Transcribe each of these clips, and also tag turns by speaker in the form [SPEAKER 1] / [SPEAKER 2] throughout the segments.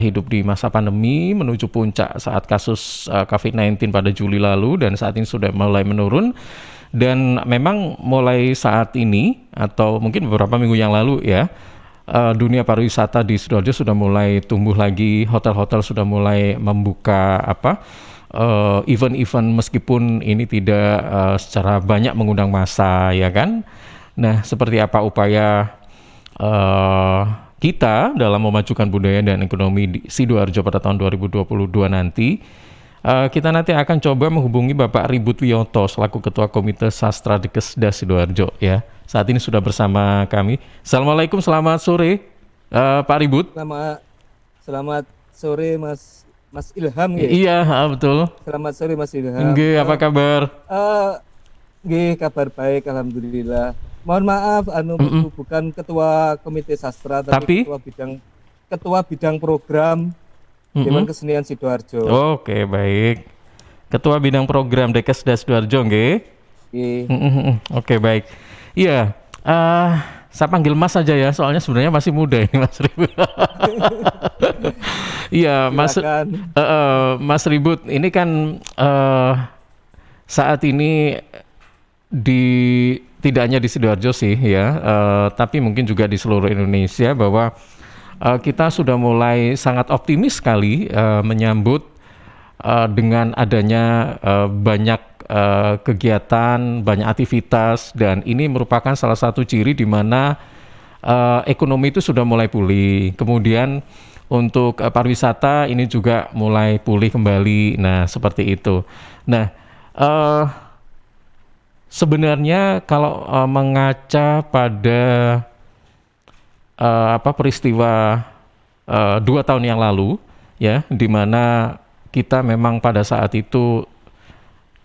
[SPEAKER 1] hidup di masa pandemi menuju puncak saat kasus COVID-19 pada Juli lalu dan saat ini sudah mulai menurun dan memang mulai saat ini atau mungkin beberapa minggu yang lalu ya dunia pariwisata di Sidoarjo sudah mulai tumbuh lagi, hotel-hotel sudah mulai membuka event-event meskipun ini tidak secara banyak mengundang massa ya kan. Nah, seperti apa upaya eh, kita dalam memajukan budaya dan ekonomi di Sidoarjo pada tahun 2022 nanti. Kita nanti akan coba menghubungi Bapak Ribut Wiyoto selaku Ketua Komite Sastra Dekesda Sidoarjo ya. Saat ini sudah bersama kami. Assalamualaikum, selamat sore Pak Ribut.
[SPEAKER 2] Selamat selamat sore Mas Mas Ilham ya.
[SPEAKER 1] Iya, betul.
[SPEAKER 2] Selamat sore Mas Ilham.
[SPEAKER 1] Nggih, apa kabar?
[SPEAKER 2] Eh, nggih, kabar baik alhamdulillah. Mohon maaf
[SPEAKER 1] Mm-mm.
[SPEAKER 2] bukan ketua Komite Sastra tapi
[SPEAKER 1] Tapi,
[SPEAKER 2] ketua bidang program Dewan
[SPEAKER 1] mm-mm.
[SPEAKER 2] Kesenian Sidoarjo.
[SPEAKER 1] Oke, baik. Ketua Bidang Program Dekesda Sidoarjo, nggih.
[SPEAKER 2] Nggih,
[SPEAKER 1] Mhm. Oke, baik. Iya, saya panggil Mas saja ya, soalnya sebenarnya masih muda ini Mas Ribut. Iya,
[SPEAKER 2] silakan.
[SPEAKER 1] Mas Ribut, ini kan saat ini di tidak hanya di Sidoarjo sih ya, tapi mungkin juga di seluruh Indonesia bahwa kita sudah mulai sangat optimis sekali menyambut dengan adanya banyak kegiatan, banyak aktivitas, dan ini merupakan salah satu ciri di mana ekonomi itu sudah mulai pulih. Kemudian untuk pariwisata ini juga mulai pulih kembali. Nah, seperti itu. Nah, eh, sebenarnya kalau mengaca pada peristiwa 2 tahun yang lalu, ya, di mana kita memang pada saat itu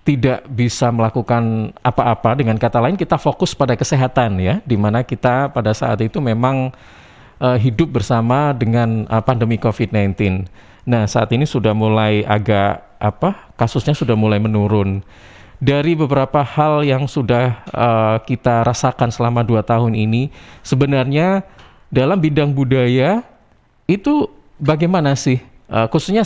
[SPEAKER 1] tidak bisa melakukan apa-apa. Dengan kata lain kita fokus pada kesehatan ya, di mana kita pada saat itu memang hidup bersama dengan pandemi COVID-19. Nah, saat ini sudah mulai agak kasusnya sudah mulai menurun. Dari beberapa hal yang sudah kita rasakan selama 2 tahun ini, sebenarnya dalam bidang budaya itu bagaimana sih? Khususnya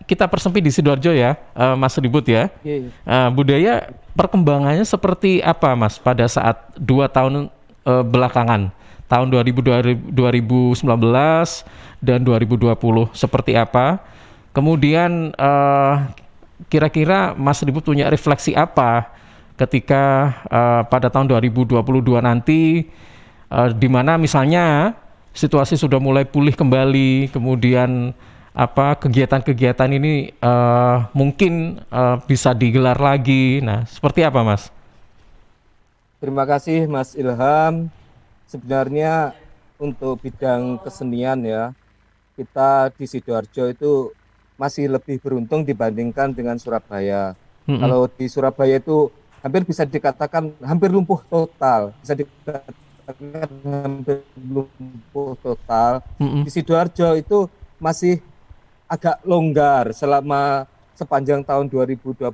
[SPEAKER 1] kita persempit di Sidoarjo ya, Mas Ribut ya.
[SPEAKER 2] Nggih.
[SPEAKER 1] Budaya perkembangannya seperti apa, Mas, pada saat 2 tahun belakangan, tahun 2019 dan 2020 seperti apa? Kemudian kira-kira Mas Ribut punya refleksi apa ketika pada tahun 2022 nanti, di mana misalnya situasi sudah mulai pulih kembali, kemudian kegiatan-kegiatan ini mungkin bisa digelar lagi. Nah, seperti apa, Mas?
[SPEAKER 2] Terima kasih Mas Ilham. Sebenarnya untuk bidang kesenian ya, kita di Sidoarjo itu masih lebih beruntung dibandingkan dengan Surabaya.
[SPEAKER 1] Mm-mm.
[SPEAKER 2] Kalau di Surabaya itu hampir bisa dikatakan hampir lumpuh total, bisa dikatakan hampir lumpuh total.
[SPEAKER 1] Mm-mm.
[SPEAKER 2] Di Sidoarjo itu masih agak longgar selama sepanjang tahun 2021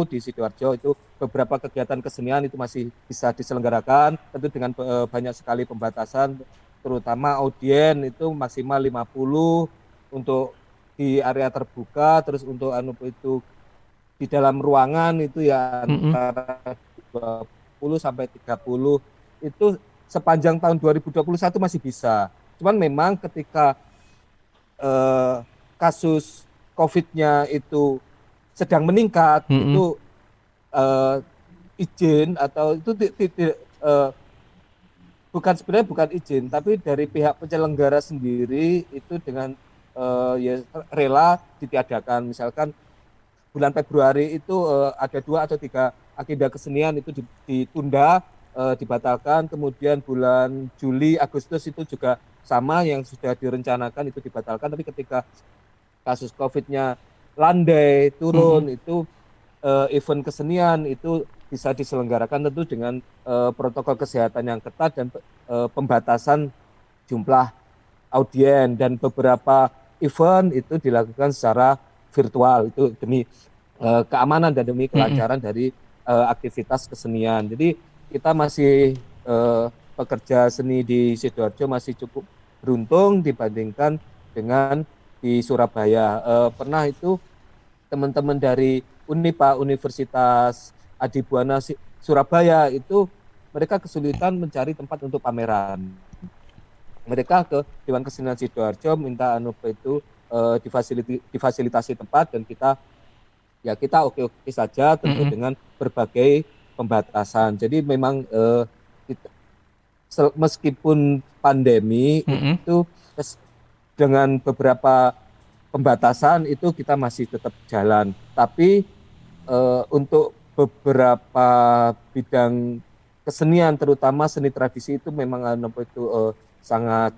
[SPEAKER 2] di Sidoarjo itu beberapa kegiatan kesenian itu masih bisa diselenggarakan tentu dengan banyak sekali pembatasan terutama audien itu maksimal 50 untuk di area terbuka terus untuk itu di dalam ruangan itu ya
[SPEAKER 1] Mm-mm.
[SPEAKER 2] antara 20 sampai 30 itu sepanjang tahun 2021 masih bisa. Cuman memang ketika eh, kasus COVID-nya itu sedang meningkat,
[SPEAKER 1] Mm-mm.
[SPEAKER 2] itu eh, izin atau itu bukan sebenarnya bukan izin, tapi dari pihak penyelenggara sendiri itu dengan ya rela ditiadakan. Misalkan bulan Februari itu ada 2 atau 3 agenda kesenian itu ditunda, dibatalkan. Kemudian bulan Juli, Agustus itu juga sama yang sudah direncanakan itu dibatalkan. Tapi ketika kasus COVID-nya landai
[SPEAKER 1] Mm-mm.
[SPEAKER 2] turun itu event kesenian itu bisa diselenggarakan tentu dengan protokol kesehatan yang ketat dan pembatasan jumlah audien dan beberapa event itu dilakukan secara virtual itu demi keamanan dan demi
[SPEAKER 1] Mm-mm.
[SPEAKER 2] kelancaran dari aktivitas kesenian. Jadi kita masih pekerja seni di Sidoarjo masih cukup beruntung dibandingkan dengan di Surabaya. Pernah itu teman-teman dari Unipa, Universitas Adibuana Surabaya itu mereka kesulitan mencari tempat untuk pameran. Mereka ke Dewan Kesenian Sidoarjo minta itu difasilitasi tempat, dan kita oke-oke saja, tentu
[SPEAKER 1] Mm-mm.
[SPEAKER 2] dengan berbagai pembatasan. Jadi memang meskipun pandemi
[SPEAKER 1] Mm-mm.
[SPEAKER 2] itu dengan beberapa pembatasan itu kita masih tetap jalan. Tapi untuk beberapa bidang kesenian, terutama seni tradisi, itu memang sangat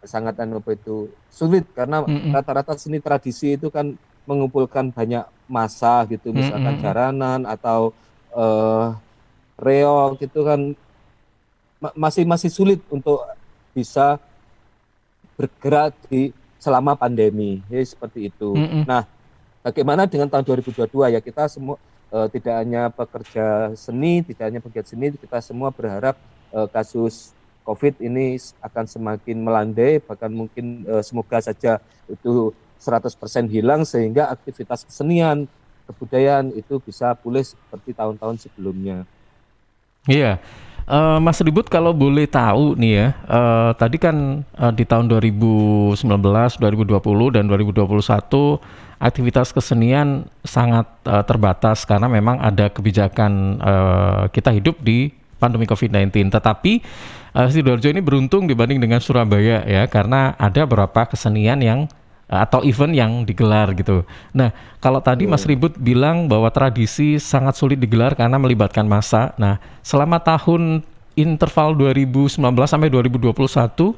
[SPEAKER 2] sangat sulit, karena
[SPEAKER 1] Mm-mm.
[SPEAKER 2] rata-rata seni tradisi itu kan mengumpulkan banyak massa gitu, misalkan
[SPEAKER 1] Mm-mm.
[SPEAKER 2] jaranan atau eh, reog itu kan masih masih sulit untuk bisa bergerak di selama pandemi. Jadi seperti itu.
[SPEAKER 1] Mm-mm.
[SPEAKER 2] Nah, bagaimana dengan tahun 2022 ya, kita semua tidak hanya pekerja seni, tidak hanya pegiat seni, kita semua berharap kasus COVID ini akan semakin melandai, bahkan mungkin semoga saja itu 100% hilang, sehingga aktivitas kesenian, kebudayaan itu bisa pulih seperti tahun-tahun sebelumnya.
[SPEAKER 1] Iya. Mas Ribut kalau boleh tahu nih ya, tadi kan di tahun 2019, 2020 dan 2021 aktivitas kesenian sangat terbatas karena memang ada kebijakan kita hidup di pandemi COVID-19. Tetapi Sidoarjo ini beruntung dibanding dengan Surabaya ya, karena ada beberapa kesenian yang atau event yang digelar gitu. Nah, kalau tadi Mas
[SPEAKER 2] Betul.
[SPEAKER 1] Ribut bilang bahwa tradisi sangat sulit digelar karena melibatkan massa. Nah, selama tahun interval 2019 sampai 2021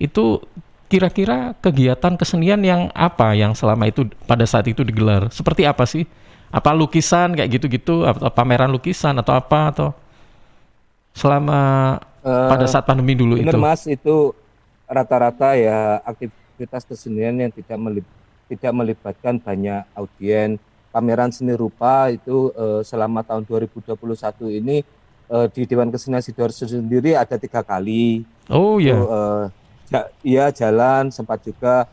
[SPEAKER 1] itu kira-kira kegiatan kesenian yang apa yang selama itu pada saat itu digelar? Seperti apa sih? Apa lukisan kayak gitu-gitu atau pameran lukisan atau apa atau selama pada
[SPEAKER 2] Eh,
[SPEAKER 1] saat pandemi dulu
[SPEAKER 2] Benar
[SPEAKER 1] itu?
[SPEAKER 2] Mas, itu rata-rata ya aktivitas kesenian yang tidak melibatkan banyak audiens. Pameran seni rupa itu selama tahun 2021 ini di Dewan Kesenian Sidoarjo sendiri ada 3 kali.
[SPEAKER 1] Oh
[SPEAKER 2] Itu
[SPEAKER 1] ya.
[SPEAKER 2] iya jalan, sempat juga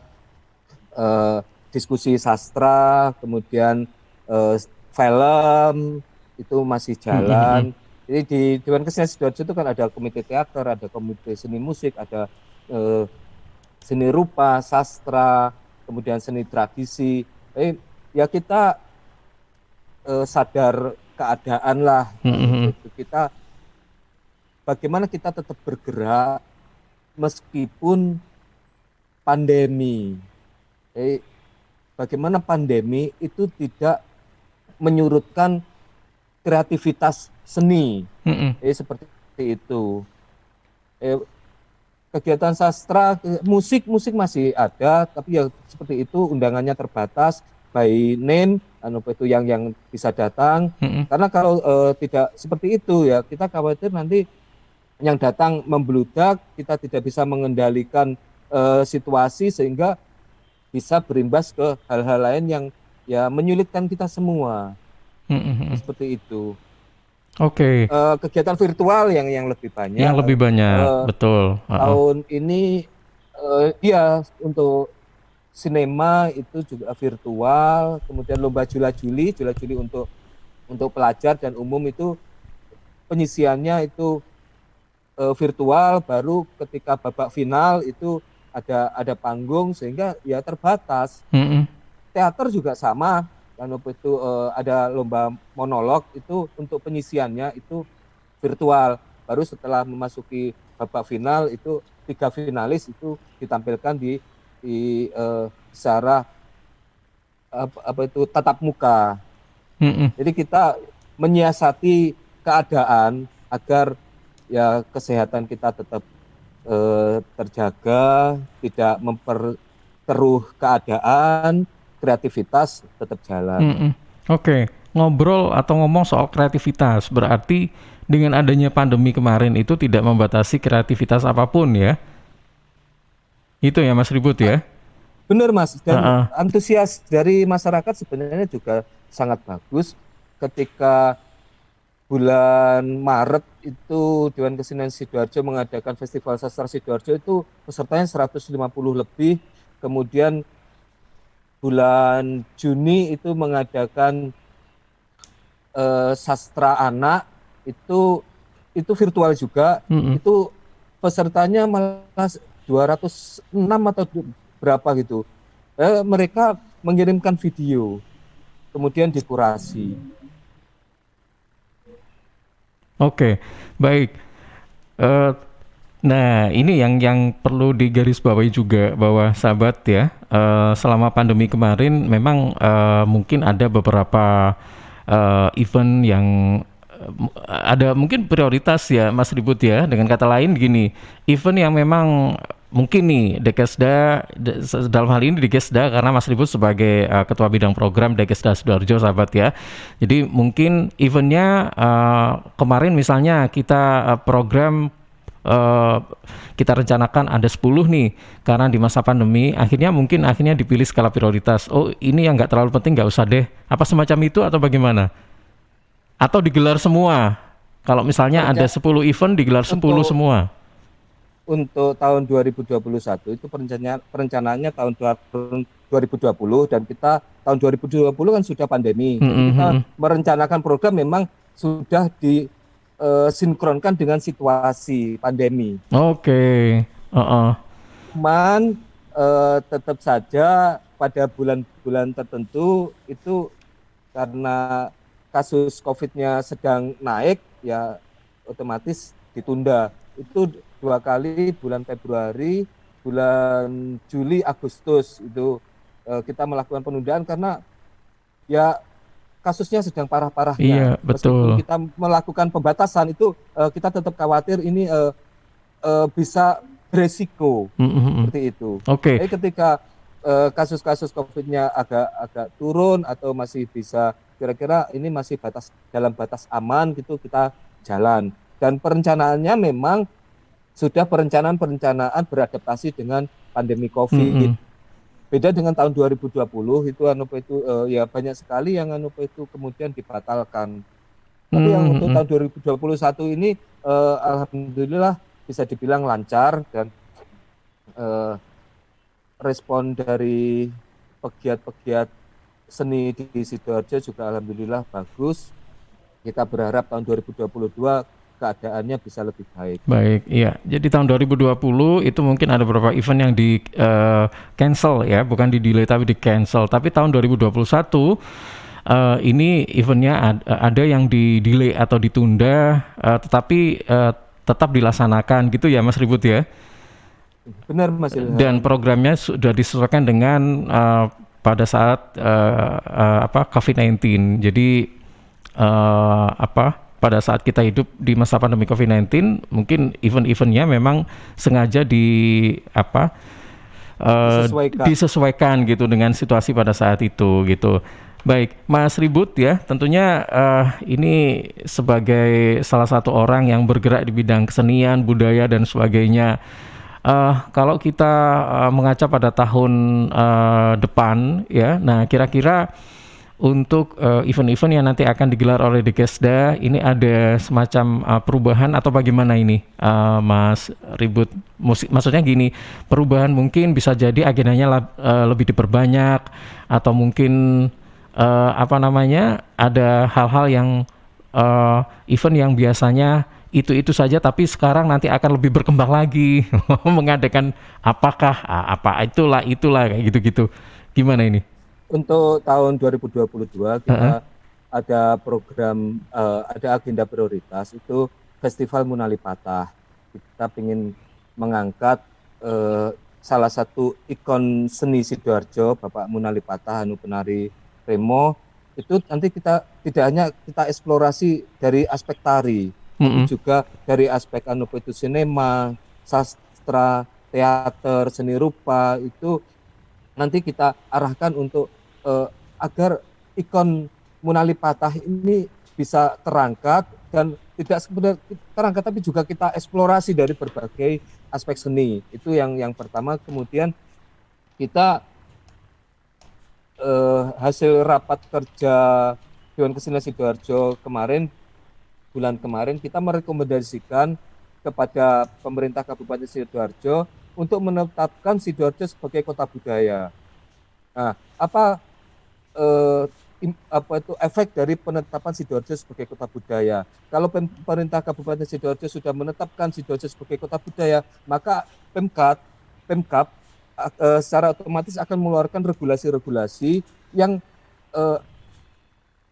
[SPEAKER 2] eh, diskusi sastra, kemudian eh, film itu masih jalan. Jadi di Dewan Kesenian Sidoarjo itu kan ada komite teater, ada komite seni musik, ada eh, seni rupa, sastra, kemudian seni tradisi. Ya kita sadar keadaan lah, itu kita bagaimana kita tetap bergerak meskipun pandemi. Eh, Bagaimana pandemi itu tidak menyurutkan kreativitas seni, seperti itu. Eh, Kegiatan sastra, musik musik masih ada, tapi ya seperti itu, undangannya terbatas, by name, itu yang bisa datang. Karena kalau tidak seperti itu ya, kita khawatir nanti yang datang membludak, kita tidak bisa mengendalikan situasi, sehingga bisa berimbas ke hal-hal lain yang ya menyulitkan kita semua. Seperti itu.
[SPEAKER 1] Oke,
[SPEAKER 2] Kegiatan virtual yang lebih banyak.
[SPEAKER 1] yang lebih banyak,
[SPEAKER 2] Eh,
[SPEAKER 1] betul.
[SPEAKER 2] Tahun ini dia untuk sinema itu juga virtual, kemudian lomba jula-juli untuk pelajar dan umum itu penyisiannya itu virtual, baru ketika babak final itu ada panggung, sehingga ya terbatas.
[SPEAKER 1] Mm-mm.
[SPEAKER 2] Teater juga sama, kan itu ada lomba monolog, itu untuk penyisiannya itu virtual. Baru setelah memasuki babak final itu 3 finalis itu ditampilkan secara itu tatap muka.
[SPEAKER 1] Mm-mm.
[SPEAKER 2] Jadi kita menyiasati keadaan agar ya kesehatan kita tetap terjaga, tidak memperkeruh keadaan, kreativitas tetap jalan.
[SPEAKER 1] Mm-mm. Oke, ngobrol atau ngomong soal kreativitas berarti dengan adanya pandemi kemarin itu tidak membatasi kreativitas apapun ya. Itu ya Mas Ribut ya.
[SPEAKER 2] Benar Mas, dan
[SPEAKER 1] Heeh.
[SPEAKER 2] antusias dari masyarakat sebenarnya juga sangat bagus. Ketika bulan Maret itu Dewan Kesenian Sidoarjo mengadakan Festival Sastra Sidoarjo, itu pesertanya 150 lebih, kemudian bulan Juni itu mengadakan sastra anak, itu virtual juga,
[SPEAKER 1] Mm-mm.
[SPEAKER 2] itu pesertanya malah 206 atau berapa gitu. Mereka mengirimkan video, kemudian dikurasi.
[SPEAKER 1] Oke, baik. Eh, nah, ini yang perlu digarisbawahi juga bahwa sahabat ya, selama pandemi kemarin memang mungkin ada beberapa event yang ada mungkin prioritas ya Mas Ribut ya. Dengan kata lain gini, event yang memang mungkin nih dalam hal ini Dekesda karena Mas Ribut sebagai ketua bidang program Dekesda Sidoarjo sahabat ya. Jadi mungkin eventnya kemarin misalnya kita program uh, kita rencanakan ada 10 nih karena di masa pandemi akhirnya dipilih skala prioritas. Oh ini yang nggak terlalu penting nggak usah deh. Apa semacam itu atau bagaimana? Atau digelar semua? Kalau misalnya ada
[SPEAKER 2] Perenca-
[SPEAKER 1] 10 event digelar 10
[SPEAKER 2] untuk
[SPEAKER 1] semua.
[SPEAKER 2] tahun 2021 itu perencanaannya tahun 2020, dan kita tahun 2020 kan sudah pandemi.
[SPEAKER 1] Hmm,
[SPEAKER 2] Jadi
[SPEAKER 1] hmm,
[SPEAKER 2] kita
[SPEAKER 1] hmm.
[SPEAKER 2] merencanakan program memang sudah disinkronkan dengan situasi pandemi.
[SPEAKER 1] Oke. Uh-uh.
[SPEAKER 2] Cuman tetap saja pada bulan-bulan tertentu itu karena kasus COVID-nya sedang naik, ya otomatis ditunda. Itu 2 kali, bulan Februari, bulan Juli, Agustus itu kita melakukan penundaan karena ya kasusnya sedang
[SPEAKER 1] Iya,
[SPEAKER 2] parah-parahnya.
[SPEAKER 1] betul.
[SPEAKER 2] Meskipun kita melakukan pembatasan itu, kita tetap khawatir ini bisa beresiko
[SPEAKER 1] Hmm, hmm, hmm.
[SPEAKER 2] seperti itu.
[SPEAKER 1] Oke.
[SPEAKER 2] Jadi ketika kasus-kasus COVID-nya agak turun atau masih bisa, kira-kira ini masih dalam batas aman gitu, kita jalan. Dan perencanaannya memang sudah perencanaan beradaptasi dengan pandemi
[SPEAKER 1] Hmm,
[SPEAKER 2] COVID.
[SPEAKER 1] hmm.
[SPEAKER 2] Beda dengan tahun 2020 itu ya banyak sekali yang itu kemudian dibatalkan. Tapi yang
[SPEAKER 1] Hmm, hmm,
[SPEAKER 2] untuk
[SPEAKER 1] hmm.
[SPEAKER 2] tahun 2021 ini alhamdulillah bisa dibilang lancar, dan eh, respon dari pegiat-pegiat seni di Sidoarjo juga alhamdulillah bagus. Kita berharap tahun 2022 keadaannya bisa lebih baik.
[SPEAKER 1] Baik, iya. Jadi tahun 2020 itu mungkin ada beberapa event yang di cancel ya, bukan di delay tapi di cancel. Tapi tahun 2021 ini eventnya ada yang di delay atau ditunda, tetapi tetap dilaksanakan gitu ya, Mas Ribut ya.
[SPEAKER 2] Benar Mas
[SPEAKER 1] Dan
[SPEAKER 2] Ilham.
[SPEAKER 1] programnya sudah disesuaikan dengan pada saat apa COVID-19. Jadi apa pada saat kita hidup di masa pandemi COVID-19 mungkin event-eventnya memang sengaja apa
[SPEAKER 2] Disesuaikan.
[SPEAKER 1] disesuaikan gitu dengan situasi pada saat itu gitu. Baik, Mas Ribut ya, tentunya ini sebagai salah satu orang yang bergerak di bidang kesenian, budaya dan sebagainya. Kalau kita mengaca pada tahun depan ya, nah kira-kira untuk event-event yang nanti akan digelar oleh Dekesda ini ada semacam perubahan atau bagaimana ini, Mas Ribut? Maksudnya gini, perubahan mungkin bisa jadi agendanya lebih diperbanyak atau mungkin apa namanya ada hal-hal yang event yang biasanya itu saja tapi sekarang nanti akan lebih berkembang lagi mengadakan apakah apa itulah kayak gitu-gitu. Gimana ini?
[SPEAKER 2] Untuk tahun 2022
[SPEAKER 1] Heeh.
[SPEAKER 2] kita ada program, ada agenda prioritas itu Festival Munali Patah. Kita ingin mengangkat salah satu ikon seni Sidoarjo, Bapak Munali Patah, Penari Remo. Itu nanti kita tidak hanya kita eksplorasi dari aspek tari, tapi
[SPEAKER 1] Mm-mm.
[SPEAKER 2] juga dari aspek itu sinema, sastra, teater, seni rupa, itu nanti kita arahkan untuk agar ikon Munali Patah ini bisa terangkat, dan tidak sekedar terangkat tapi juga kita eksplorasi dari berbagai aspek seni. Itu yang pertama. Kemudian kita hasil rapat kerja Dewan Kesenian Sidoarjo bulan kemarin kita merekomendasikan kepada pemerintah Kabupaten Sidoarjo untuk menetapkan Sidoarjo sebagai kota budaya. Nah, apa eh, apa itu efek dari penetapan Sidoarjo sebagai kota budaya? Kalau pemerintah Kabupaten Sidoarjo sudah menetapkan Sidoarjo sebagai kota budaya, maka Pemkab Pemkab secara otomatis akan mengeluarkan regulasi-regulasi yang eh,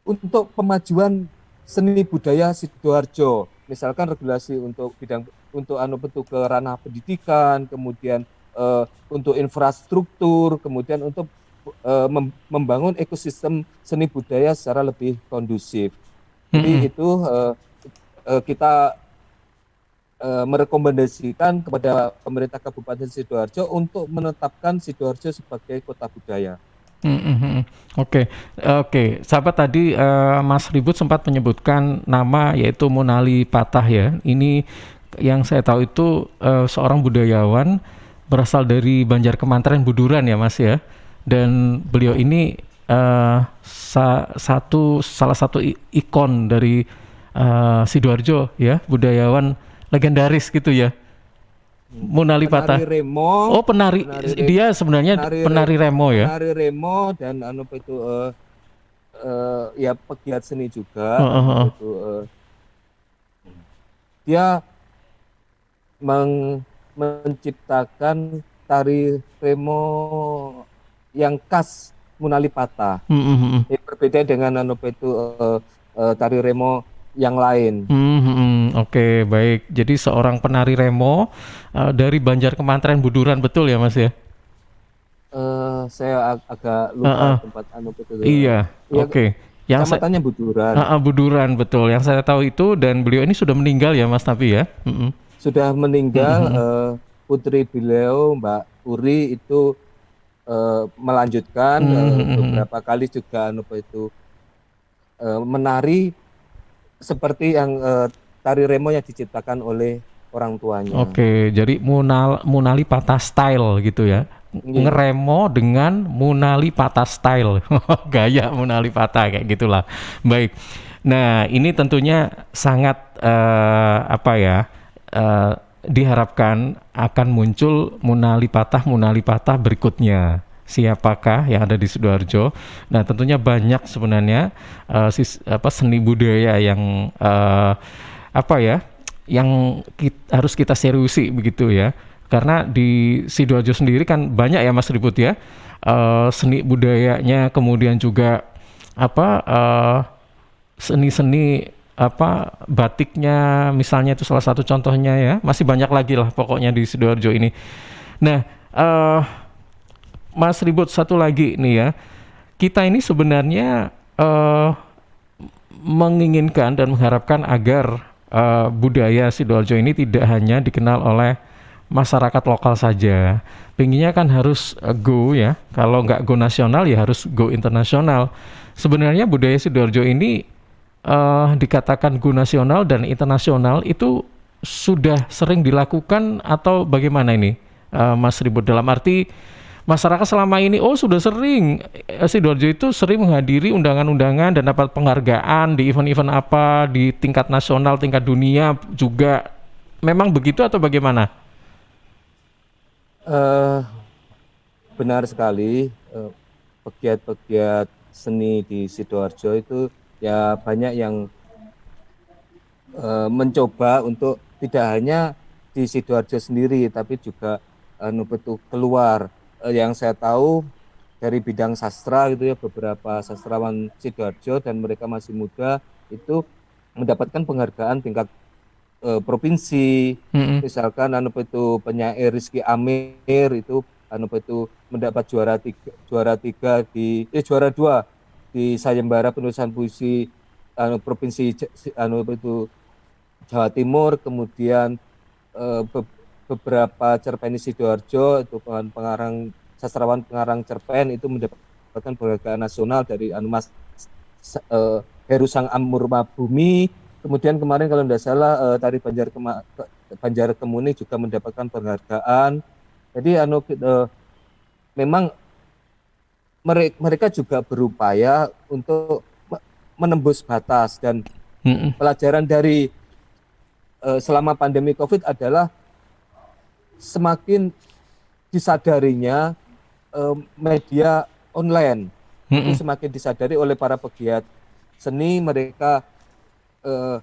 [SPEAKER 2] untuk pemajuan seni budaya Sidoarjo. Misalkan regulasi untuk bidang untuk bentuk ke ranah pendidikan, kemudian untuk infrastruktur, kemudian untuk membangun ekosistem seni budaya secara lebih kondusif. Jadi
[SPEAKER 1] Mm-mm.
[SPEAKER 2] itu kita merekomendasikan kepada pemerintah Kabupaten Sidoarjo untuk menetapkan Sidoarjo sebagai kota budaya.
[SPEAKER 1] Mhm. Oke, oke. Sahabat tadi Mas Ribut sempat menyebutkan nama yaitu Monali Patah ya. Ini yang saya tahu itu seorang budayawan berasal dari Banjar Kemantren Buduran ya Mas ya. Dan beliau ini salah satu ikon dari Sidoarjo ya, budayawan legendaris gitu ya. Monali
[SPEAKER 2] Penari
[SPEAKER 1] Patah.
[SPEAKER 2] Remo,
[SPEAKER 1] Oh penari,
[SPEAKER 2] penari
[SPEAKER 1] dia sebenarnya penari remo ya.
[SPEAKER 2] penari Remo dan itu ya pegiat seni juga
[SPEAKER 1] Heeh.
[SPEAKER 2] itu dia menciptakan tari Remo yang khas Munali Patah.
[SPEAKER 1] Mhm, mhm.
[SPEAKER 2] Ini berbeda dengan itu tari Remo yang lain.
[SPEAKER 1] Oke, baik. Jadi seorang penari remo dari Banjar Kemantren Buduran, betul ya, Mas ya?
[SPEAKER 2] Saya agak lupa
[SPEAKER 1] Heeh.
[SPEAKER 2] tempat itu.
[SPEAKER 1] Iya,
[SPEAKER 2] Ya,
[SPEAKER 1] oke. Yang saya
[SPEAKER 2] kecamatannya Buturan.
[SPEAKER 1] Buduran, betul. Yang saya tahu itu dan beliau ini sudah meninggal ya, Mas tapi ya. Mhm.
[SPEAKER 2] Sudah meninggal
[SPEAKER 1] Mhm,
[SPEAKER 2] putri beliau Mbak Uri itu melanjutkan
[SPEAKER 1] mhm, mhm.
[SPEAKER 2] beberapa kali juga itu menari seperti yang tari remo yang diciptakan oleh orang tuanya.
[SPEAKER 1] Oke, jadi Munali Patah style gitu ya.
[SPEAKER 2] Iya.
[SPEAKER 1] Ngeremo dengan Munali Patah style. Gaya Munali Patah kayak gitulah. Baik. Nah, ini tentunya sangat apa ya? eh, diharapkan akan muncul Munali Patah berikutnya. Siapakah yang ada di Sidoarjo? Nah, tentunya banyak sebenarnya seni budaya yang apa ya? Yang harus kita seriusi begitu ya, karena di Sidoarjo sendiri kan banyak ya Mas Ribut ya, seni budayanya, kemudian juga apa seni-seni apa batiknya misalnya itu salah satu contohnya ya, masih banyak lagi lah pokoknya di Sidoarjo ini. Nah, eh, Mas Ribut satu lagi nih ya, kita ini sebenarnya menginginkan dan mengharapkan agar budaya Sidoarjo ini tidak hanya dikenal oleh masyarakat lokal saja. Pinginnya kan harus go ya. Kalau nggak go nasional ya harus go internasional. Sebenarnya budaya Sidoarjo ini dikatakan go nasional dan internasional itu sudah sering dilakukan atau bagaimana ini, Mas Ribut? Dalam arti masyarakat selama ini sudah sering Sidoarjo itu sering menghadiri undangan-undangan dan dapat penghargaan di event-event apa di tingkat nasional, tingkat dunia juga. Memang begitu atau bagaimana?
[SPEAKER 2] Eh, Benar sekali, pegiat-pegiat seni di Sidoarjo itu ya banyak yang mencoba untuk tidak hanya di Sidoarjo sendiri, tapi juga betul keluar. Yang saya tahu dari bidang sastra gitu ya, beberapa sastrawan Sidoarjo dan mereka masih muda itu mendapatkan penghargaan tingkat provinsi.
[SPEAKER 1] Mm-mm.
[SPEAKER 2] Misalkan itu penyair Rizky Amir itu itu mendapat juara tiga juara dua di sayembara penulisan puisi provinsi itu Jawa Timur. Kemudian beberapa cerpen di Sidoarjo itu pengarang sastrawan pengarang cerpen itu mendapatkan penghargaan nasional dari Mas Heru Sang Amurma Bumi. Kemudian kemarin kalau tidak salah tari Banjar Kemuni juga mendapatkan penghargaan. Jadi memang mereka juga berupaya untuk menembus batas, dan
[SPEAKER 1] Mm-mm.
[SPEAKER 2] pelajaran dari selama pandemi COVID adalah semakin disadarinya media online itu
[SPEAKER 1] Mm-mm.
[SPEAKER 2] semakin disadari oleh para pegiat seni. Mereka eh,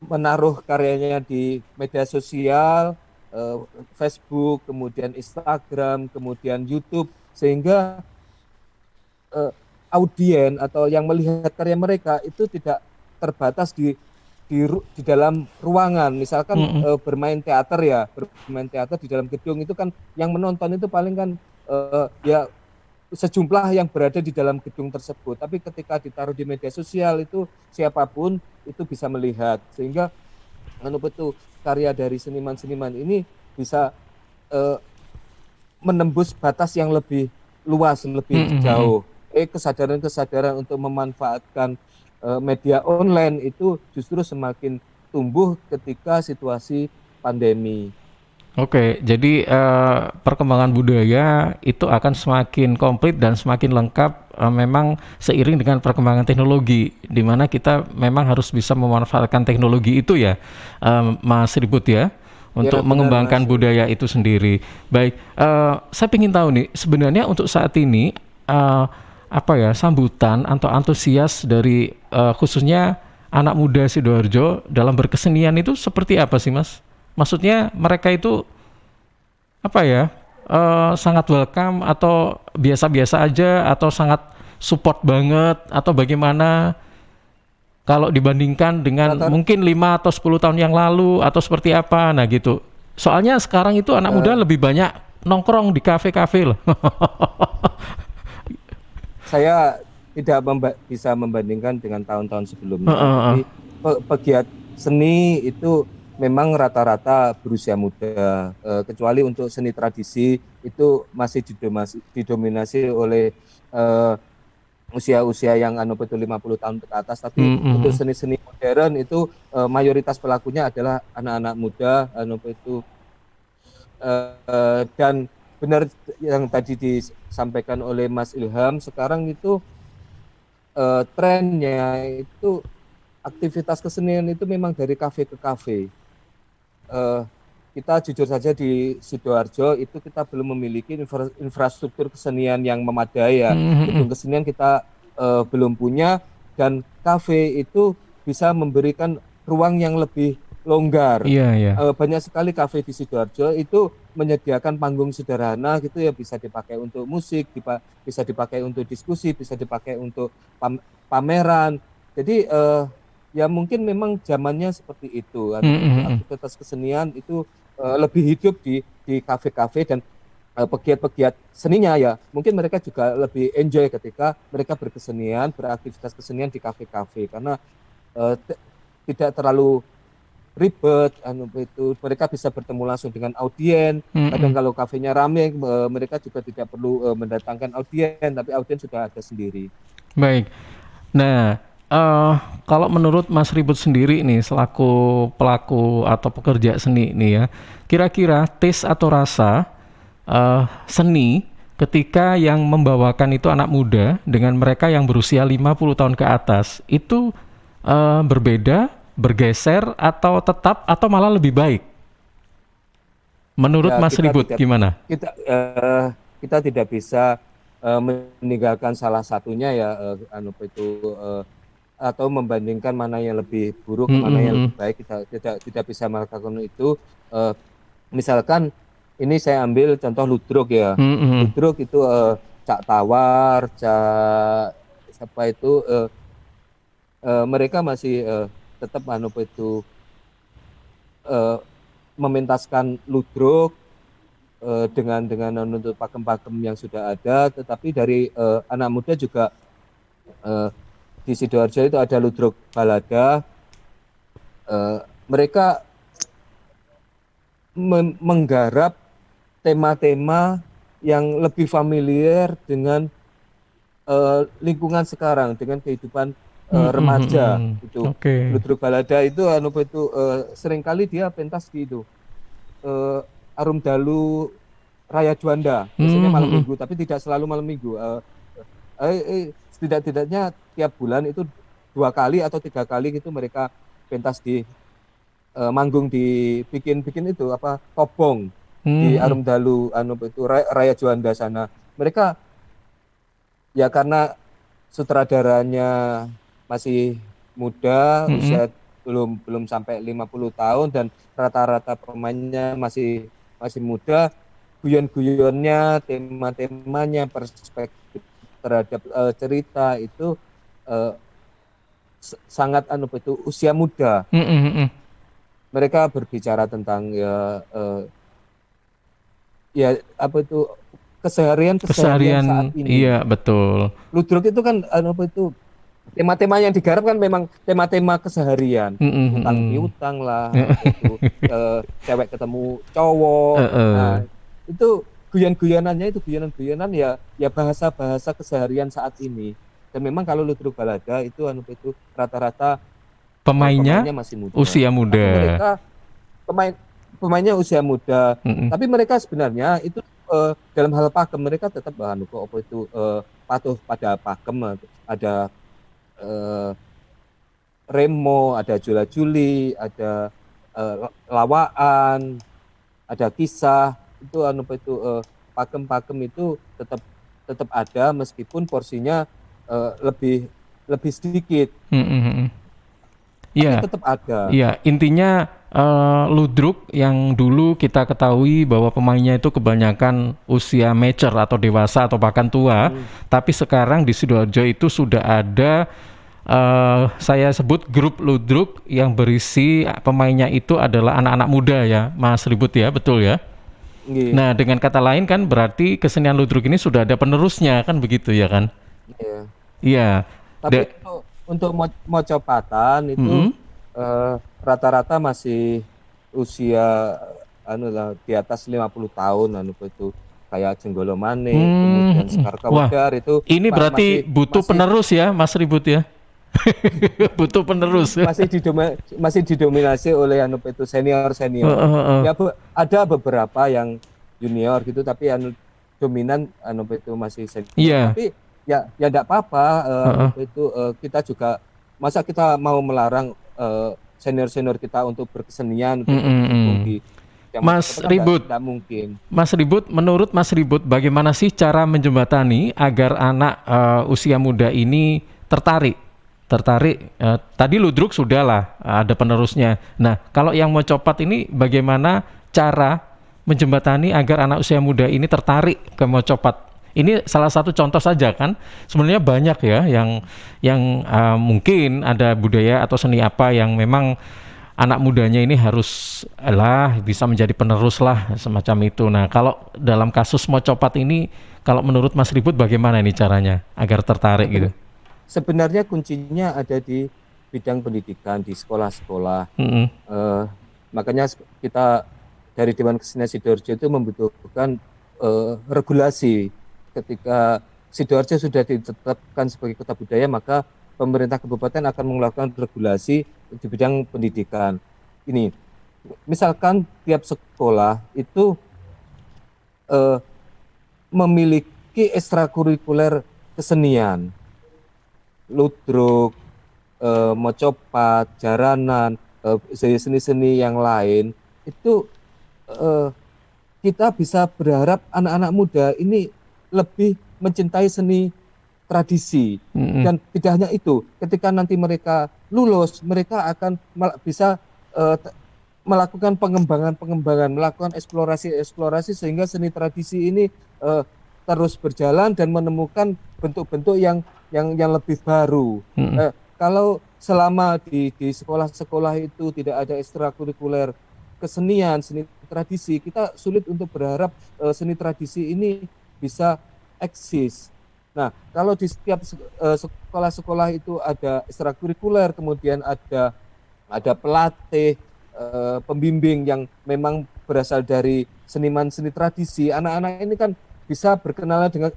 [SPEAKER 2] menaruh karyanya di media sosial, eh, Facebook, kemudian Instagram, kemudian YouTube, sehingga eh, audien atau yang melihat karya mereka itu tidak terbatas di dalam ruangan. Misalkan
[SPEAKER 1] Mm-mm.
[SPEAKER 2] bermain teater di dalam gedung itu kan yang menonton itu paling kan ya sejumlah yang berada di dalam gedung tersebut. Tapi ketika ditaruh di media sosial itu siapapun itu bisa melihat, sehingga anu betul karya dari seniman-seniman ini bisa eh, menembus batas yang lebih luas, lebih
[SPEAKER 1] Mm-mm.
[SPEAKER 2] jauh. Kesadaran-kesadaran untuk memanfaatkan media online itu justru semakin tumbuh ketika situasi pandemi.
[SPEAKER 1] Oke, jadi perkembangan budaya itu akan semakin komplit dan semakin lengkap memang seiring dengan perkembangan teknologi, di mana kita memang harus bisa memanfaatkan teknologi itu ya, Mas Ribut ya,
[SPEAKER 2] Ya
[SPEAKER 1] untuk
[SPEAKER 2] benar
[SPEAKER 1] mengembangkan
[SPEAKER 2] Mas.
[SPEAKER 1] budaya itu sendiri. Baik, saya ingin tahu nih, sebenarnya untuk saat ini apa ya sambutan atau antusias dari khususnya anak muda Sidoarjo dalam berkesenian itu seperti apa sih, Mas? Maksudnya mereka itu apa ya sangat welcome atau biasa-biasa aja atau sangat support banget atau bagaimana kalau dibandingkan dengan
[SPEAKER 2] Rata
[SPEAKER 1] mungkin 5 atau 10 tahun yang lalu atau seperti apa nah gitu. Soalnya sekarang itu anak muda
[SPEAKER 2] eh,
[SPEAKER 1] lebih banyak nongkrong di kafe-kafe loh.
[SPEAKER 2] saya tidak bisa membandingkan dengan tahun-tahun sebelumnya,
[SPEAKER 1] Heeh.
[SPEAKER 2] tapi pegiat seni itu memang rata-rata berusia muda, kecuali untuk seni tradisi itu masih didominasi oleh eh, usia-usia yang anu betul 50 tahun ke atas. Tapi untuk
[SPEAKER 1] Mm-mm.
[SPEAKER 2] seni-seni modern itu mayoritas pelakunya adalah anak-anak muda, anu itu dan benar yang tadi disampaikan oleh Mas Ilham, sekarang itu trennya itu aktivitas kesenian itu memang dari kafe ke kafe. Eh, kita jujur saja di Sidoarjo itu kita belum memiliki infrastruktur kesenian yang memadai ya. Gedung
[SPEAKER 1] Mm-mm.
[SPEAKER 2] kesenian kita belum punya, dan kafe itu bisa memberikan ruang yang lebih longgar.
[SPEAKER 1] Iya, iya.
[SPEAKER 2] Banyak sekali kafe di Sidoarjo itu menyediakan panggung sederhana gitu ya, bisa dipakai untuk musik, bisa dipakai untuk diskusi, bisa dipakai untuk pameran. Jadi ya mungkin memang zamannya seperti itu.
[SPEAKER 1] Mm-mm.
[SPEAKER 2] Aktivitas kesenian itu lebih hidup di kafe-kafe, dan pegiat-pegiat seninya ya mungkin mereka juga lebih enjoy ketika mereka beraktivitas kesenian di kafe-kafe, karena eh, tidak terlalu ribet itu, mereka bisa bertemu langsung dengan audien. Kadang
[SPEAKER 1] Mm-mm.
[SPEAKER 2] kalau kafenya rame, mereka juga tidak perlu mendatangkan audien, tapi audien sudah ada sendiri.
[SPEAKER 1] Baik. Nah, kalau menurut Mas Ribut sendiri nih selaku pelaku atau pekerja seni nih ya, kira-kira taste atau rasa seni ketika yang membawakan itu anak muda dengan mereka yang berusia 50 tahun ke atas itu berbeda, bergeser atau tetap atau malah lebih baik? Menurut
[SPEAKER 2] Ya
[SPEAKER 1] Mas Ribut gimana?
[SPEAKER 2] kita kita tidak bisa meninggalkan salah satunya ya, eh, atau membandingkan mana yang lebih buruk,
[SPEAKER 1] Hmm,
[SPEAKER 2] mana
[SPEAKER 1] hmm,
[SPEAKER 2] yang
[SPEAKER 1] hmm.
[SPEAKER 2] lebih baik. Kita tidak bisa melakukan itu. Eh, Misalkan ini saya ambil contoh ludruk ya.
[SPEAKER 1] Hmm, hmm.
[SPEAKER 2] Ludruk itu Cak Tawar, Cak siapa itu, mereka masih tetap itu eh, mementaskan ludruk dengan menuntut pakem-pakem yang sudah ada. Tetapi dari anak muda juga eh, di Sidoarjo itu ada ludruk balada. Mereka menggarap tema-tema yang lebih familiar dengan lingkungan sekarang, dengan kehidupan
[SPEAKER 1] Hmm, hmm, hmm,
[SPEAKER 2] remaja
[SPEAKER 1] hmm.
[SPEAKER 2] itu.
[SPEAKER 1] Oke.
[SPEAKER 2] Ludruk balada itu seringkali dia pentas di itu, eh, Arum Dalu Raya Juanda, biasanya
[SPEAKER 1] Hmm, hmm,
[SPEAKER 2] malam
[SPEAKER 1] hmm.
[SPEAKER 2] minggu, tapi tidak selalu malam minggu. Setidak-tidaknya tiap bulan itu 2 kali atau 3 kali gitu mereka pentas manggung, bikin itu apa topong
[SPEAKER 1] Hmm,
[SPEAKER 2] di
[SPEAKER 1] hmm.
[SPEAKER 2] Arum Dalu Raya Juanda sana. Mereka Ya karena sutradaranya masih muda,
[SPEAKER 1] Mm-mm.
[SPEAKER 2] usia belum belum sampai 50 tahun dan rata-rata pemainnya masih masih muda, guyon-guyonnya, tema-temanya, perspektif terhadap cerita itu eh, sangat itu usia muda.
[SPEAKER 1] Mm-mm, mm-mm.
[SPEAKER 2] Mereka berbicara tentang ya apa itu keseharian-keseharian saat
[SPEAKER 1] Keseharian, iya
[SPEAKER 2] ini.
[SPEAKER 1] betul.
[SPEAKER 2] Ludruk itu kan apa itu tema-tema yang digarap kan memang tema-tema keseharian,
[SPEAKER 1] Mm-mm,
[SPEAKER 2] utang
[SPEAKER 1] mm-mm.
[SPEAKER 2] piutang lah, apa itu cewek ketemu cowok. Nah,
[SPEAKER 1] Heeh.
[SPEAKER 2] itu guyon-guyonannya itu guyonan-guyonan ya ya bahasa-bahasa keseharian saat ini. Dan memang kalau Ludruk Balada itu itu rata-rata
[SPEAKER 1] Pemainnya
[SPEAKER 2] pemainnya masih muda.
[SPEAKER 1] usia
[SPEAKER 2] Tapi
[SPEAKER 1] muda.
[SPEAKER 2] mereka pemain pemainnya usia muda,
[SPEAKER 1] Mm-mm.
[SPEAKER 2] tapi mereka sebenarnya itu dalam hal pakem mereka tetap apa itu patuh pada pakem, ada eh, Remo, ada Jola Juli, ada lawaan, ada kisah itu apa itu pakem-pakem itu tetap tetap ada meskipun porsinya lebih lebih sedikit,
[SPEAKER 1] Mm-mm, mm-mm.
[SPEAKER 2] tapi
[SPEAKER 1] Iya,
[SPEAKER 2] tetap ada.
[SPEAKER 1] iya. Intinya Ludruk yang dulu kita ketahui bahwa pemainnya itu kebanyakan usia mature atau dewasa atau bahkan tua,
[SPEAKER 2] Mm,
[SPEAKER 1] tapi sekarang di Sidoarjo itu sudah ada saya sebut grup Ludruk yang berisi pemainnya itu adalah anak-anak muda ya, Mas Ribut ya, betul ya?
[SPEAKER 2] nggih,
[SPEAKER 1] Nah, dengan kata lain kan berarti kesenian Ludruk ini sudah ada penerusnya kan begitu ya kan?
[SPEAKER 2] iya.
[SPEAKER 1] Iya.
[SPEAKER 2] Tapi
[SPEAKER 1] Da-
[SPEAKER 2] untuk mocopatan itu
[SPEAKER 1] Mm-mm.
[SPEAKER 2] eh, rata-rata masih usia anu lah di atas 50 tahun itu kayak Jenggolo Manik, kemudian
[SPEAKER 1] Hmm,
[SPEAKER 2] Sekar
[SPEAKER 1] wah,
[SPEAKER 2] Kawedar itu
[SPEAKER 1] ini
[SPEAKER 2] masih
[SPEAKER 1] berarti butuh
[SPEAKER 2] masih
[SPEAKER 1] penerus ya, Mas Ribut ya? Butuh penerus.
[SPEAKER 2] masih didominasi oleh itu senior-senior.
[SPEAKER 1] Heeh.
[SPEAKER 2] Ya ada beberapa yang junior gitu tapi dominan itu masih senior.
[SPEAKER 1] Iya.
[SPEAKER 2] Tapi ya enggak apa-apa
[SPEAKER 1] Heeh.
[SPEAKER 2] itu kita juga masa kita mau melarang senior-senior kita untuk berkesenian, untuk berkecimpung
[SPEAKER 1] Mm-mm.
[SPEAKER 2] di yang
[SPEAKER 1] Mas
[SPEAKER 2] macam-macam kan
[SPEAKER 1] Ribut,
[SPEAKER 2] enggak mungkin.
[SPEAKER 1] Mas Ribut, menurut Mas Ribut, bagaimana sih cara menjembatani agar anak usia muda ini tertarik? Tertarik, tadi Ludruk sudah lah, ada penerusnya. Nah, kalau yang mau copat ini bagaimana cara menjembatani agar anak usia muda ini tertarik ke mau copat? Ini salah satu contoh saja kan. Sebenarnya banyak ya yang mungkin ada budaya atau seni apa yang memang anak mudanya ini harus lah bisa menjadi penerus lah semacam itu. Nah, kalau dalam kasus Mocopat ini, kalau menurut Mas Ribut bagaimana ini caranya agar tertarik gitu?
[SPEAKER 2] Seben- Sebenarnya kuncinya ada di bidang pendidikan di sekolah-sekolah.
[SPEAKER 1] Mm-mm.
[SPEAKER 2] Eh, Makanya kita dari Dewan Kesenian Sidoarjo itu membutuhkan regulasi. Ketika Sidoarjo sudah ditetapkan sebagai kota budaya, maka pemerintah kabupaten akan melakukan regulasi di bidang pendidikan. Ini, misalkan tiap sekolah itu eh, memiliki ekstrakurikuler kesenian, ludruk, mocopat, jaranan, seni-seni yang lain, itu eh, kita bisa berharap anak-anak muda ini lebih mencintai seni tradisi.
[SPEAKER 1] Mm-mm.
[SPEAKER 2] Dan tidak hanya itu, ketika nanti mereka lulus, mereka akan bisa eh, melakukan pengembangan-pengembangan, melakukan eksplorasi-eksplorasi sehingga seni tradisi ini eh, terus berjalan dan menemukan bentuk-bentuk yang lebih baru.
[SPEAKER 1] Mm-mm.
[SPEAKER 2] Kalau selama di sekolah-sekolah itu tidak ada ekstrakurikuler kesenian, seni tradisi, kita sulit untuk berharap seni tradisi ini bisa eksis. Nah, kalau di setiap sekolah-sekolah itu ada ekstrakurikuler, kemudian ada pelatih, pembimbing yang memang berasal dari seniman seni tradisi, anak-anak ini kan bisa berkenalan dengan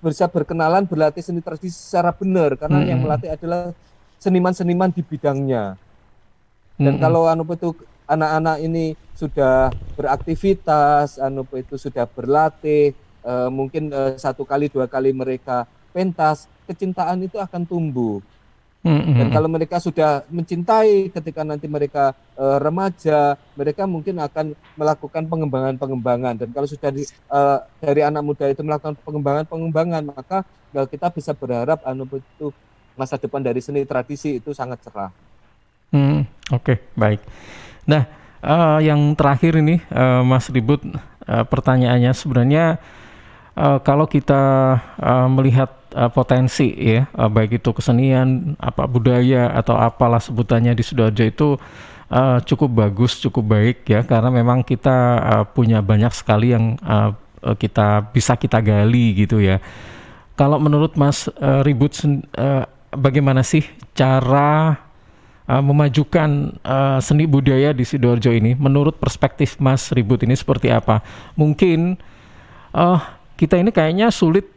[SPEAKER 2] bisa berkenalan berlatih seni tradisi secara benar karena yang
[SPEAKER 1] Mm-mm.
[SPEAKER 2] melatih adalah seniman-seniman di bidangnya. Dan
[SPEAKER 1] Mm-mm.
[SPEAKER 2] kalau itu anak-anak ini sudah beraktivitas, itu sudah berlatih, mungkin satu kali dua kali mereka pentas, kecintaan itu akan tumbuh. Dan
[SPEAKER 1] Mm-mm.
[SPEAKER 2] kalau mereka sudah mencintai, ketika nanti mereka remaja, mereka mungkin akan melakukan pengembangan-pengembangan. Dan kalau sudah dari anak muda itu melakukan pengembangan-pengembangan, maka kita bisa berharap itu masa depan dari seni tradisi itu sangat cerah.
[SPEAKER 1] Oke, baik. Nah, yang terakhir ini, Mas Ribut, pertanyaannya sebenarnya, kalau kita melihat potensi ya, baik itu kesenian, apa budaya atau apalah sebutannya di Sidoarjo itu cukup bagus, cukup baik ya, karena memang kita punya banyak sekali yang kita bisa kita gali gitu ya. Kalau menurut Mas Ribut, bagaimana sih cara memajukan seni budaya di Sidoarjo ini? Menurut perspektif Mas Ribut ini seperti apa? Mungkin eh kita ini kayaknya sulit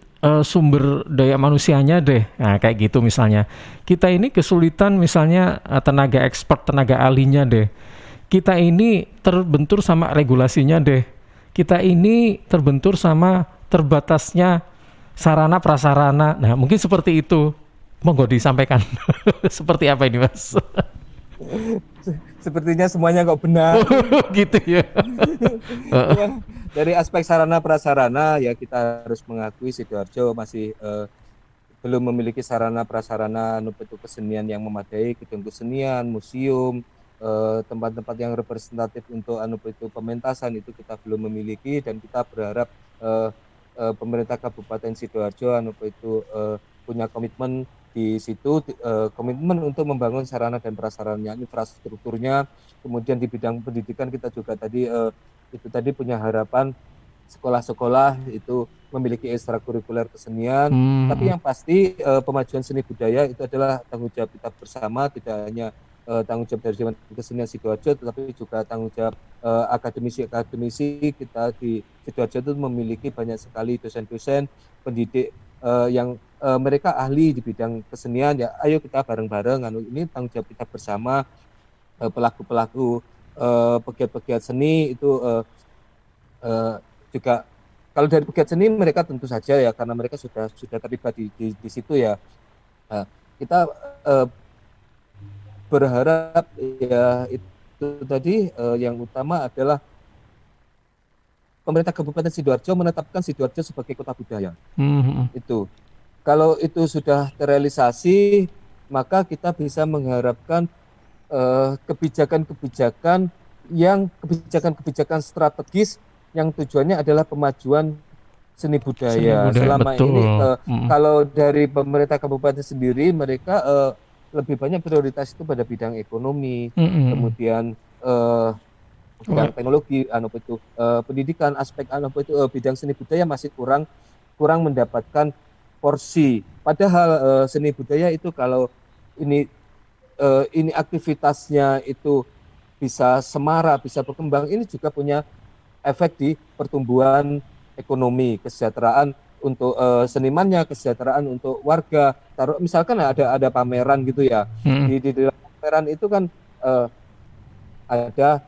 [SPEAKER 1] sumber daya manusianya deh. Nah, kayak gitu misalnya. Kita ini kesulitan misalnya tenaga expert, tenaga ahlinya deh. Kita ini terbentur sama regulasinya deh. Kita ini terbentur sama terbatasnya sarana prasarana. Nah, mungkin seperti itu. Monggo disampaikan. Seperti apa ini, Mas?
[SPEAKER 2] Sepertinya semuanya kok benar.
[SPEAKER 1] Gitu ya.
[SPEAKER 2] Ya, dari aspek sarana prasarana ya kita harus mengakui Sidoarjo masih belum memiliki sarana prasarana bentuk kesenian yang memadai, gedung kesenian, museum, tempat-tempat yang representatif untuk itu pementasan itu kita belum memiliki, dan kita berharap pemerintah Kabupaten Sidoarjo itu punya komitmen di situ, komitmen untuk membangun sarana dan prasarana infrastrukturnya. Kemudian di bidang pendidikan kita juga tadi itu tadi punya harapan sekolah-sekolah itu memiliki ekstrakurikuler kesenian. Tapi
[SPEAKER 1] Hmm,
[SPEAKER 2] yang pasti pemajuan seni budaya itu adalah tanggung jawab kita bersama, tidak hanya tanggung jawab dari Dewan Kesenian Sidoarjo, tetapi juga tanggung jawab akademisi-akademisi kita di Sidoarjo itu memiliki banyak sekali dosen-dosen pendidik yang mereka ahli di bidang kesenian. Ya, ayo kita bareng-bareng, ini tanggung jawab kita bersama, pelaku-pelaku pegiat-pegiat seni itu uh, juga kalau dari pegiat seni mereka tentu saja ya karena mereka sudah terlibat di situ ya. Nah, kita uh, berharap ya itu tadi yang utama adalah pemerintah Kabupaten Sidoarjo menetapkan Sidoarjo sebagai kota budaya.
[SPEAKER 1] hmm,
[SPEAKER 2] Itu kalau itu sudah terrealisasi, maka kita bisa mengharapkan kebijakan-kebijakan kebijakan-kebijakan strategis yang tujuannya adalah pemajuan seni
[SPEAKER 1] seni
[SPEAKER 2] budaya.
[SPEAKER 1] budaya
[SPEAKER 2] Selama ini
[SPEAKER 1] betul.
[SPEAKER 2] kalau dari pemerintah kabupaten sendiri mereka lebih banyak prioritas itu pada bidang ekonomi,
[SPEAKER 1] Mm-mm.
[SPEAKER 2] kemudian
[SPEAKER 1] Wah,
[SPEAKER 2] bidang teknologi, pendidikan, aspek bidang seni budaya masih kurang kurang mendapatkan porsi. Padahal seni budaya itu kalau ini ini aktivitasnya itu bisa semara, bisa berkembang, ini juga punya efek di pertumbuhan ekonomi, kesejahteraan untuk senimannya, kesejahteraan untuk warga. Taruh misalkan ada pameran gitu ya.
[SPEAKER 1] mm-mm.
[SPEAKER 2] Di dalam pameran itu kan ada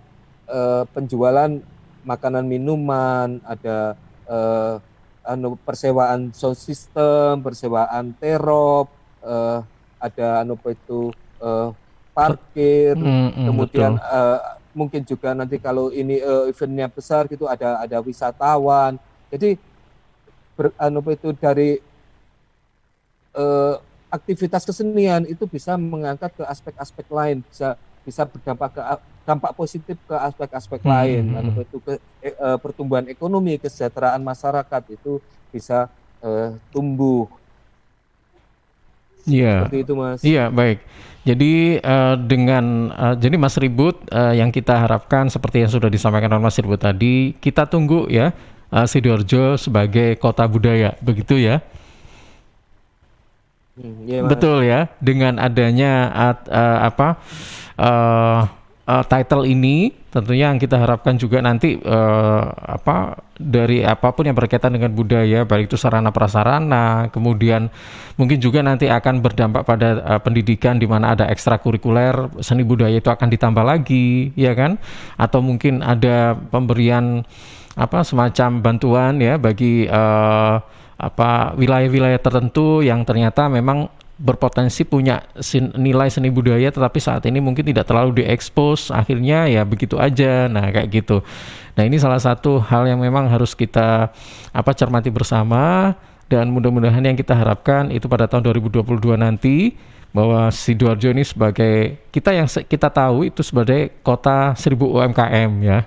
[SPEAKER 2] penjualan makanan minuman, ada eh, persewaan sound system, persewaan terop, ada itu eh, parkir,
[SPEAKER 1] Mm-mm,
[SPEAKER 2] kemudian
[SPEAKER 1] betul.
[SPEAKER 2] mungkin juga nanti kalau ini eventnya besar gitu ada wisatawan. Jadi itu dari eh, aktivitas kesenian itu bisa mengangkat ke aspek-aspek lain, bisa bisa berdampak ke dampak positif ke aspek-aspek lain,
[SPEAKER 1] Mm-mm.
[SPEAKER 2] itu ke pertumbuhan ekonomi, kesejahteraan masyarakat itu bisa tumbuh
[SPEAKER 1] Iya,
[SPEAKER 2] seperti itu, Mas.
[SPEAKER 1] iya baik. Jadi jadi Mas Ribut, yang kita harapkan seperti yang sudah disampaikan oleh Mas Ribut tadi, kita tunggu ya Sidoarjo sebagai kota budaya, begitu ya.
[SPEAKER 2] Iya, Mas.
[SPEAKER 1] Betul ya, dengan adanya uh, title ini, tentunya yang kita harapkan juga nanti dari apapun yang berkaitan dengan budaya, baik itu sarana prasarana, kemudian mungkin juga nanti akan berdampak pada pendidikan di mana ada ekstrakurikuler seni budaya itu akan ditambah lagi, ya kan? Atau mungkin ada pemberian semacam bantuan ya bagi wilayah-wilayah tertentu yang ternyata memang berpotensi punya nilai seni budaya, tetapi saat ini mungkin tidak terlalu diekspos, akhirnya ya begitu aja. Nah kayak gitu. Nah ini salah satu hal yang memang harus kita cermati bersama, dan mudah-mudahan yang kita harapkan itu pada tahun 2022 nanti, bahwa Sidoarjo ini sebagai kita tahu itu sebagai kota 1000 UMKM ya.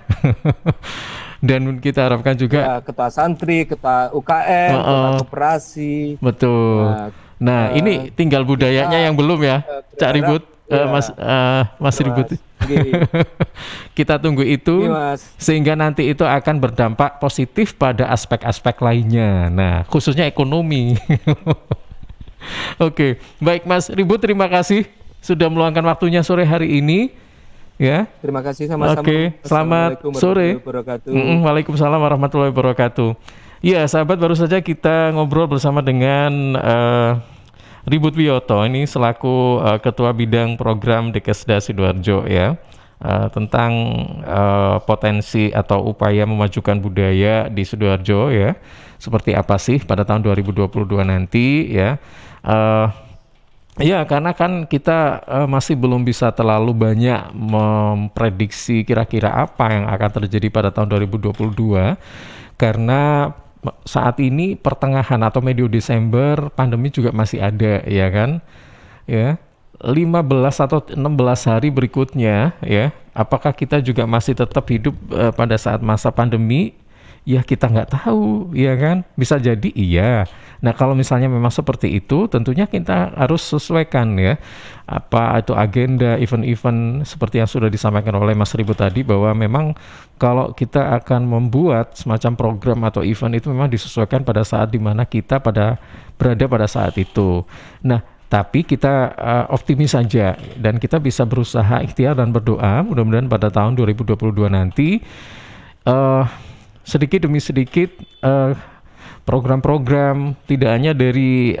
[SPEAKER 1] Dan kita harapkan juga
[SPEAKER 2] Ya, ketua santri, ketua UKM, ketua koperasi.
[SPEAKER 1] betul. Nah, ini tinggal budayanya yang belum ya, Cak Ribut,
[SPEAKER 2] ya,
[SPEAKER 1] Mas Ribut. Kita tunggu itu, sehingga nanti itu akan berdampak positif pada aspek-aspek lainnya. Nah, khususnya ekonomi. Oke, baik Mas Ribut, terima kasih sudah meluangkan waktunya sore hari ini. Ya.
[SPEAKER 2] Terima kasih sama-sama.
[SPEAKER 1] Oke, selamat sore. Waalaikumsalam warahmatullahi wabarakatuh. Ya, sahabat, baru saja kita ngobrol bersama dengan Ribut Wiyoto, ini selaku Ketua Bidang Program Dekesda Sidoarjo ya, tentang potensi atau upaya memajukan budaya di Sidoarjo ya. Seperti apa sih pada tahun 2022 nanti ya. Ya, karena kan kita masih belum bisa terlalu banyak memprediksi kira-kira apa yang akan terjadi pada tahun 2022, karena saat ini pertengahan atau medio Desember pandemi juga masih ada ya kan ya, 15 atau 16 hari berikutnya ya, apakah kita juga masih tetap hidup pada saat masa pandemi? Ya kita nggak tahu ya kan, bisa jadi iya. Nah kalau misalnya memang seperti itu, tentunya kita harus sesuaikan ya apa itu agenda event-event seperti yang sudah disampaikan oleh Mas Ribut tadi, bahwa memang kalau kita akan membuat semacam program atau event itu memang disesuaikan pada saat dimana kita berada pada saat itu. Nah tapi kita optimis saja, dan kita bisa berusaha ikhtiar dan berdoa mudah-mudahan pada tahun 2022 nanti sedikit demi sedikit program-program tidak hanya dari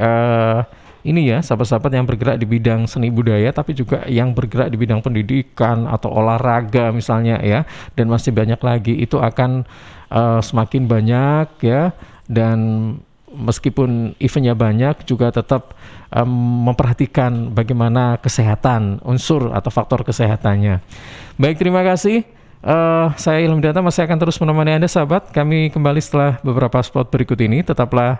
[SPEAKER 1] ini ya sahabat-sahabat yang bergerak di bidang seni budaya, tapi juga yang bergerak di bidang pendidikan atau olahraga misalnya ya, dan masih banyak lagi, itu akan semakin banyak ya. Dan meskipun eventnya banyak, juga tetap memperhatikan bagaimana kesehatan, unsur atau faktor kesehatannya. Baik, terima kasih. Saya Ilham Data masih akan terus menemani Anda sahabat. Kami kembali setelah beberapa spot berikut ini. Tetaplah